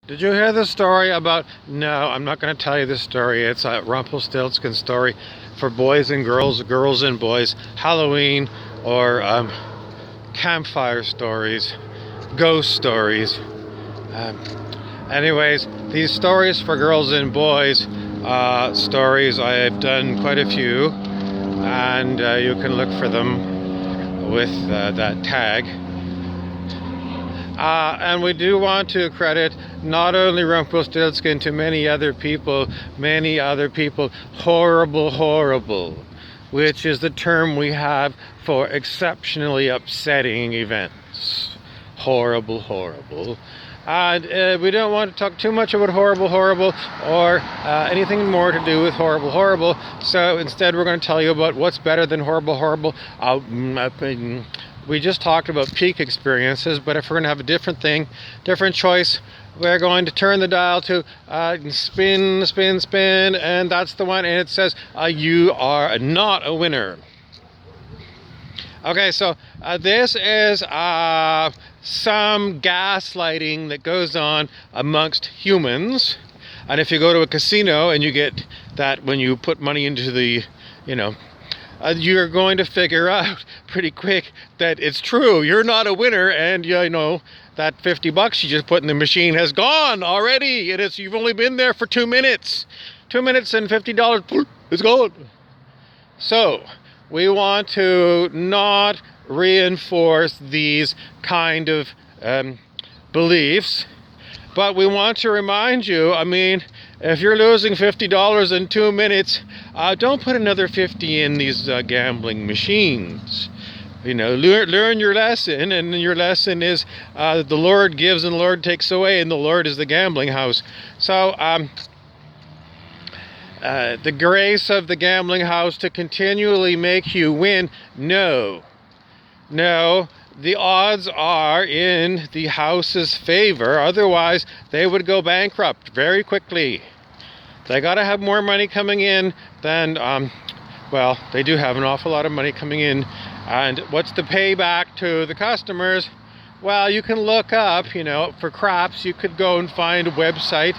Did you hear the story about... No, I'm not going to tell you this story. It's a Rumpelstiltskin story for boys and girls, girls and boys, Halloween, or campfire stories, ghost stories. Um, Anyways, these stories for girls and boys, stories, I've done quite a few, and you can look for them with that tag. And we do want to credit not only Rumpelstiltskin to many other people, horrible, which is the term we have for exceptionally upsetting events. Horrible. And we don't want to talk too much about horrible, or anything more to do with horrible. So instead, we're going to tell you about what's better than horrible. We just talked about peak experiences, but if we're going to have a different choice, we're going to turn the dial to spin, and that's the one, and it says you are not a winner. Okay, so this is some gaslighting that goes on amongst humans. And if you go to a casino and you get that when you put money into the, you're going to figure out pretty quick that it's true. You're not a winner, and that $50 you just put in the machine has gone already. You've only been there for 2 minutes. 2 minutes and $50, it's gone. So we want to not reinforce these kind of beliefs, but we want to remind you, if you're losing $50 in 2 minutes, don't put another 50 in these gambling machines. Learn your lesson, and your lesson is the Lord gives and the Lord takes away, and the Lord is the gambling house. So the grace of the gambling house to continually make you win, no, the odds are in the house's favor. Otherwise, they would go bankrupt very quickly. They got to have more money coming in than, they do have an awful lot of money coming in. And what's the payback to the customers? Well, you can look up, for craps, you could go and find a website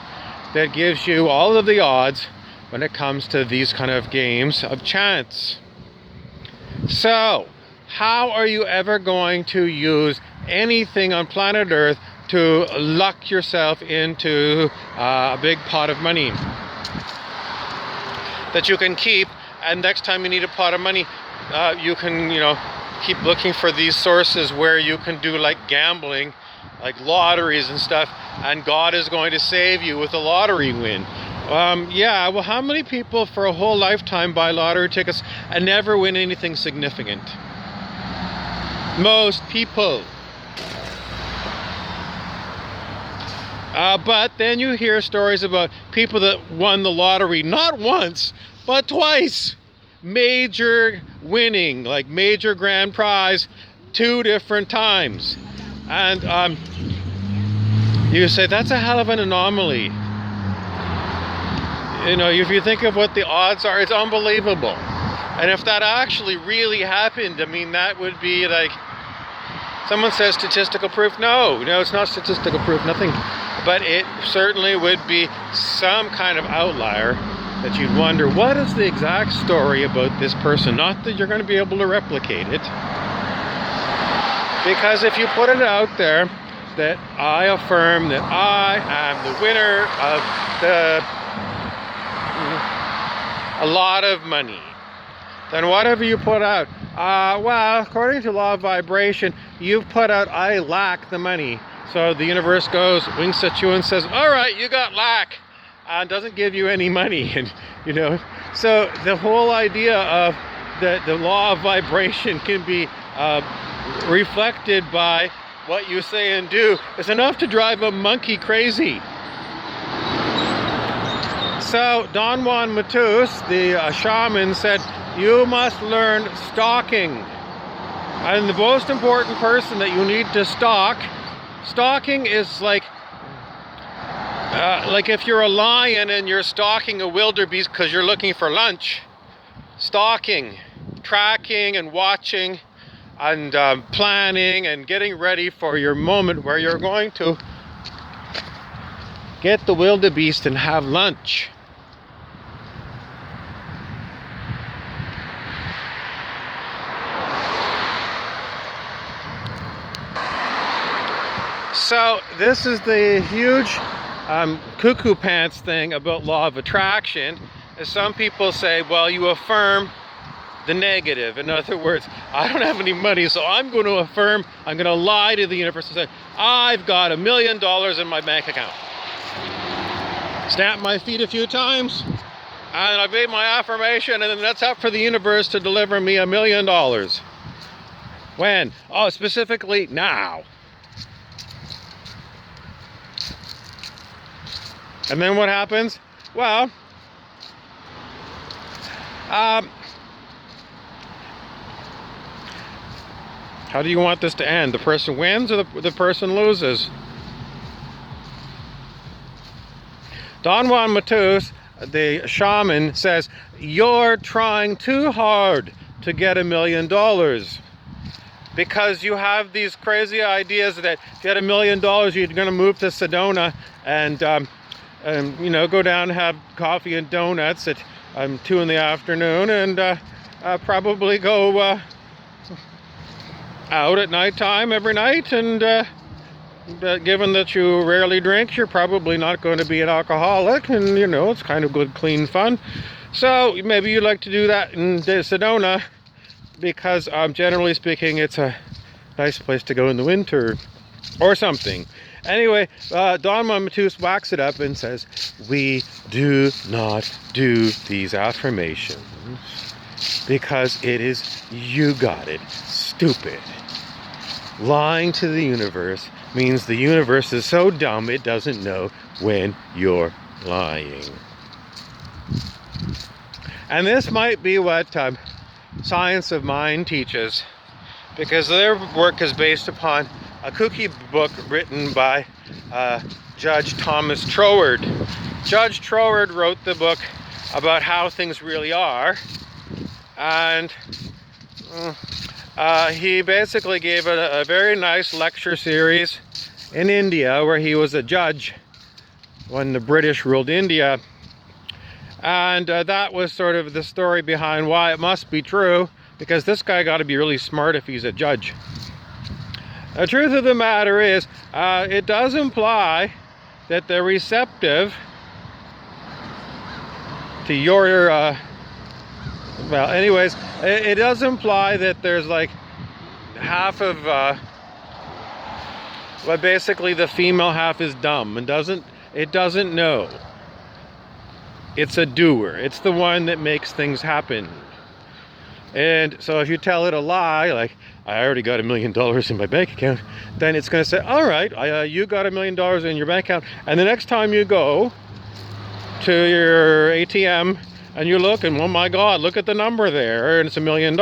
that gives you all of the odds when it comes to these kind of games of chance. So, how are you ever going to use anything on planet Earth to luck yourself into a big pot of money that you can keep, and next time you need a pot of money, you can, keep looking for these sources where you can do like gambling, like lotteries and stuff, and God is going to save you with a lottery win. How many people for a whole lifetime buy lottery tickets and never win anything significant? Most people. But then you hear stories about people that won the lottery not once, but twice. Major winning, like major grand prize, 2 different times. And you say, that's a hell of an anomaly. If you think of what the odds are, it's unbelievable. And if that actually really happened, that would be like, someone says statistical proof. No, it's not statistical proof, nothing. But it certainly would be some kind of outlier that you'd wonder, what is the exact story about this person? Not that you're going to be able to replicate it. Because if you put it out there that I affirm that I am the winner of a lot of money, then whatever you put out, according to law of vibration, you've put out, I lack the money. So the universe winks at you and says, all right, you got lack, and doesn't give you any money. And so the whole idea of the law of vibration can be reflected by what you say and do is enough to drive a monkey crazy. So Don Juan Matus, the shaman, said, you must learn stalking. And the most important person that you need to stalking is like if you're a lion and you're stalking a wildebeest because you're looking for lunch. Stalking, tracking and watching and planning and getting ready for your moment where you're going to get the wildebeest and have lunch. So this is the huge cuckoo pants thing about law of attraction. As some people say, well, you affirm the negative. In other words, I don't have any money, so I'm going to affirm, I'm going to lie to the universe and say, I've got $1 million in my bank account. Stamp my feet a few times, and I made my affirmation, and then that's up for the universe to deliver me $1 million. When? Oh, specifically now. And then what happens? Well, how do you want this to end? The person wins or the person loses? Don Juan Matus, the shaman, says, you're trying too hard to get $1 million because you have these crazy ideas that if you had $1 million, you're going to move to Sedona and you know, go down and have coffee and donuts at 2 in the afternoon and probably go out at nighttime every night, and given that you rarely drink, you're probably not going to be an alcoholic, and you know, it's kind of good, clean fun. So maybe you'd like to do that in Sedona because generally speaking, it's a nice place to go in the winter or something. Anyway, Don Matus whacks it up and says, we do not do these affirmations because it is, you got it, stupid. Lying to the universe means the universe is so dumb it doesn't know when you're lying. And this might be what Science of Mind teaches, because their work is based upon a kooky book written by Judge Thomas Troward. Judge Troward wrote the book about how things really are, and he basically gave a very nice lecture series in India where he was a judge when the British ruled India, and that was sort of the story behind why it must be true, because this guy got to be really smart if he's a judge. The truth of the matter is, it does imply that they're receptive to your, well, anyways, it does imply that there's like half of, well, basically the female half is dumb and it doesn't know. It's a doer. It's the one that makes things happen. And so if you tell it a lie, like, I already got $1 million in my bank account, then it's going to say, all right, you got $1 million in your bank account. And the next time you go to your ATM and you look and, oh my God, look at the number there, and it's $1 million.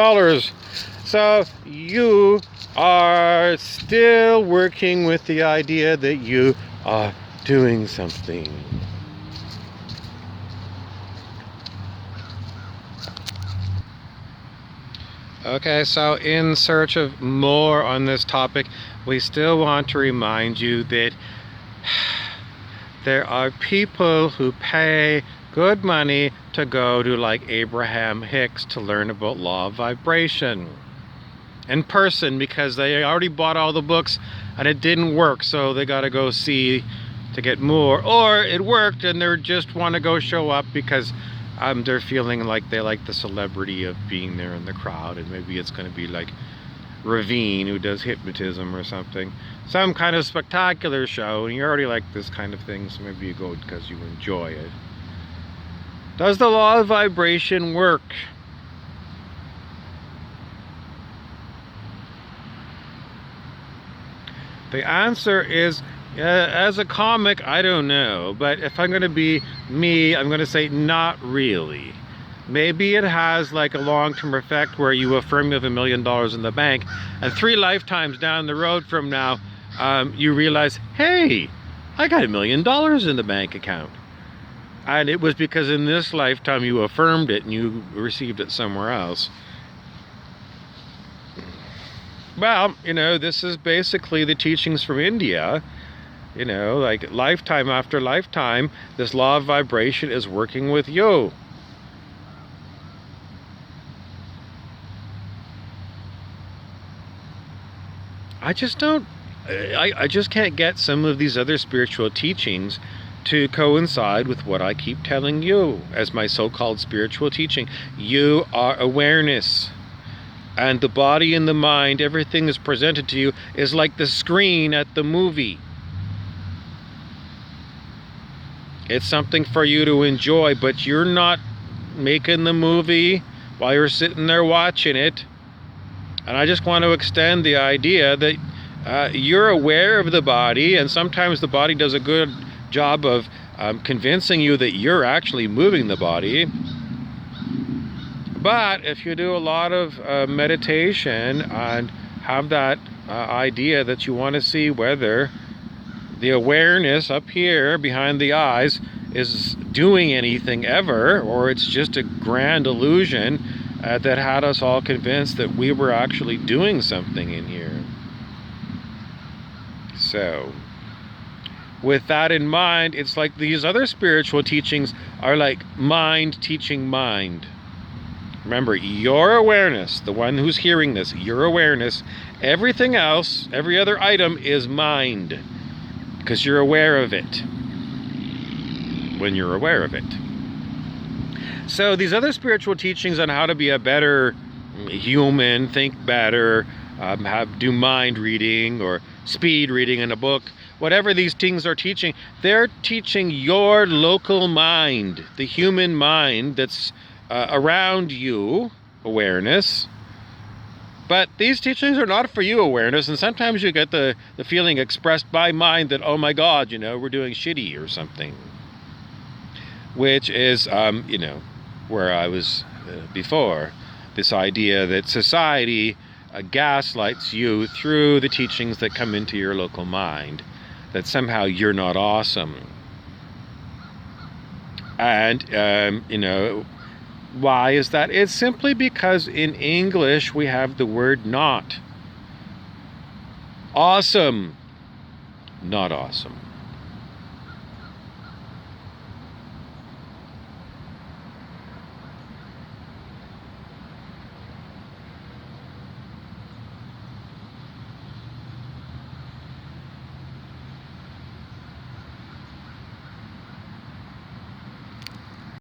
So you are still working with the idea that you are doing something. Okay, so in search of more on this topic, we still want to remind you that there are people who pay good money to go to like Abraham Hicks to learn about law of vibration in person, because they already bought all the books and it didn't work, so they got to go see to get more, or it worked and they just want to go show up because they're feeling like they like the celebrity of being there in the crowd, and maybe it's going to be like Ravine, who does hypnotism or something, some kind of spectacular show, and you already like this kind of thing, so maybe you go because you enjoy it. Does the law of vibration work? The answer is, as a comic, I don't know, but if I'm going to be me, I'm going to say not really. Maybe it has like a long-term effect where you affirm you have $1 million in the bank, and 3 lifetimes down the road from now, you realize, hey, I got $1 million in the bank account. And it was because in this lifetime you affirmed it and you received it somewhere else. Well, you know, this is basically the teachings from India. You know, like lifetime after lifetime, this law of vibration is working with you. I just don't, I just can't get some of these other spiritual teachings to coincide with what I keep telling you as my so-called spiritual teaching. You are awareness. And the body and the mind, everything is presented to you, is like the screen at the movie. It's something for you to enjoy, but you're not making the movie while you're sitting there watching it. And I just want to extend the idea that you're aware of the body, and sometimes the body does a good job of convincing you that you're actually moving the body. But if you do a lot of meditation and have that idea that you want to see whether the awareness up here behind the eyes is doing anything ever, or it's just a grand illusion that had us all convinced that we were actually doing something in here. So, with that in mind, it's like these other spiritual teachings are like mind teaching mind. Remember, your awareness, the one who's hearing this, your awareness, everything else, every other item is mind, because you're aware of it when you're aware of it. So these other spiritual teachings on how to be a better human, think better, do mind reading or speed reading in a book, whatever these things are teaching, they're teaching your local mind, the human mind that's around you, awareness. But these teachings are not for you, awareness, and sometimes you get the feeling expressed by mind that, oh my God, you know, we're doing shitty or something. Which is, you know, where I was before. This idea that society gaslights you through the teachings that come into your local mind. That somehow you're not awesome. And, you know, why is that? It's simply because in English we have the word not. Awesome. Not awesome.